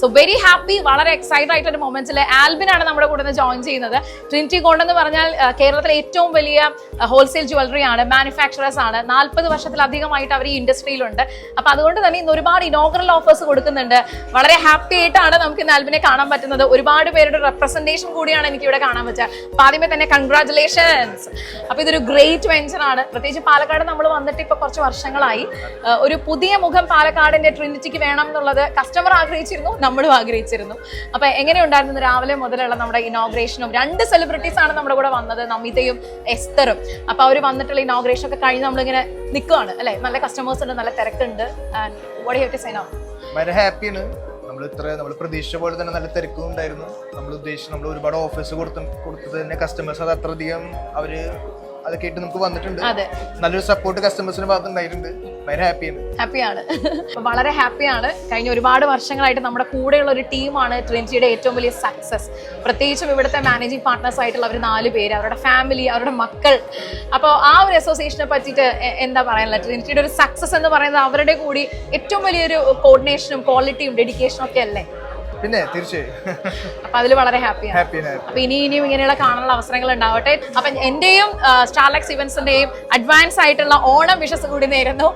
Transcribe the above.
So very happy, വളരെ excited ആയിട്ടൊരു മൊമെന്റ്സിൽ ആൽബിനാണ് നമ്മുടെ കൂടെ ജോയിൻ ചെയ്യുന്നത്. ട്രിനിറ്റി ഗോൾഡ് എന്ന് പറഞ്ഞാൽ കേരളത്തിലെ ഏറ്റവും വലിയ ഹോൾസെയിൽ ജ്വല്ലറി ആണ്, മാനുഫാക്ചറേഴ്സ് ആണ്. 40 വർഷത്തിലധികമായിട്ട് അവർ ഈ ഇൻഡസ്ട്രിയിലുണ്ട്. അപ്പൊ അതുകൊണ്ട് തന്നെ ഇന്ന് ഒരുപാട് ഇനോഗ്രൽ ഓഫേഴ്സ് കൊടുക്കുന്നുണ്ട്. വളരെ ഹാപ്പി ആയിട്ടാണ് നമുക്ക് ഇന്ന് ആൽബിനെ കാണാൻ പറ്റുന്നത്. ഒരുപാട് പേരുടെ റെപ്രസെന്റേഷൻ കൂടിയാണ് എനിക്ക് ഇവിടെ കാണാൻ പറ്റുക. അപ്പൊ ആദ്യമേ തന്നെ കൺഗ്രാറ്റുലേഷൻസ്. അപ്പൊ ഇതൊരു ഗ്രേറ്റ് വെഞ്ചർ ആണ്. പ്രത്യേകിച്ച് പാലക്കാട് നമ്മൾ വന്നിട്ട് ഇപ്പൊ കുറച്ച് വർഷങ്ങളായി. ഒരു പുതിയ മുഖം പാലക്കാടിന്റെ ട്രിനിറ്റിക്ക് വേണം എന്നുള്ളത് കസ്റ്റമർ ആഗ്രഹിച്ചിരുന്നു, നമ്മളും ആഗ്രഹിച്ചിരുന്നു. അപ്പൊ എങ്ങനെയുണ്ടായിരുന്നു രാവിലെ മുതലുള്ള നമ്മുടെ ഇനോഗ്രേഷനും? 2 സെലിബ്രിറ്റീസ് ആണ് നമ്മുടെ കൂടെ വന്നത്, നമിതയും എസ്തറും. അപ്പൊ അവർ വന്നിട്ടുള്ള ഇനോഗ്രേഷൻ ഒക്കെ കഴിഞ്ഞ് നമ്മളിങ്ങനെ നിൽക്കുകയാണ് അല്ലെ. നല്ല കസ്റ്റമേഴ്സ് ഉണ്ട്, നല്ല തിരക്കുണ്ട്. വളരെ ഹാപ്പിയാണ്. നമ്മൾ പ്രതീക്ഷിച്ച പോലെ തന്നെ നല്ല തിരക്കും ഉണ്ടായിരുന്നു. നമ്മൾ ഒരുപാട് ഓഫേഴ്സ് കൊടുത്തത് തന്നെ കസ്റ്റമേഴ്സ് അത് അത്രയധികം അത് കേട്ട് നമുക്ക് വന്നിട്ടുണ്ട്. നല്ലൊരു സപ്പോർട്ട് കസ്റ്റമേഴ്സിന്റെ ഭാഗത്ത് ഉണ്ടായിട്ടുണ്ട്. ഹാപ്പിയാണ്, വളരെ ഹാപ്പിയാണ്. കഴിഞ്ഞ ഒരുപാട് വർഷങ്ങളായിട്ട് നമ്മുടെ കൂടെയുള്ള ഒരു ടീമാണ് ട്രിനിറ്റിയുടെ ഏറ്റവും വലിയ സക്സസ്. പ്രത്യേകിച്ചും ഇവിടുത്തെ മാനേജിംഗ് പാർട്ട്നേഴ്സ് ആയിട്ടുള്ള അവർ 4 പേര്, അവരുടെ ഫാമിലി, അവരുടെ മക്കൾ. അപ്പോൾ ആ ഒരു അസോസിയേഷനെ പറ്റിയിട്ട് എന്താ പറയാനുള്ളത്? ട്രിനിറ്റിയുടെ ഒരു സക്സസ് എന്ന് പറയുന്നത് അവരുടെ കൂടി ഏറ്റവും വലിയൊരു കോർഡിനേഷനും ക്വാളിറ്റിയും ഡെഡിക്കേഷനും ഒക്കെ അല്ലേ? പിന്നെ തീർച്ചയായും. അപ്പൊ അതിൽ വളരെ ഹാപ്പിയാണ്. അപ്പൊ ഇനിയും ഇങ്ങനെയുള്ള കാണാനുള്ള അവസരങ്ങൾ ഉണ്ടാവട്ടെ. അപ്പൊ എന്റെയും സ്റ്റാർലക്സ് ഇവന്റ്സിന്റെയും അഡ്വാൻസ് ആയിട്ടുള്ള ഓണം വിഷസ് കൂടി നേരുന്നു.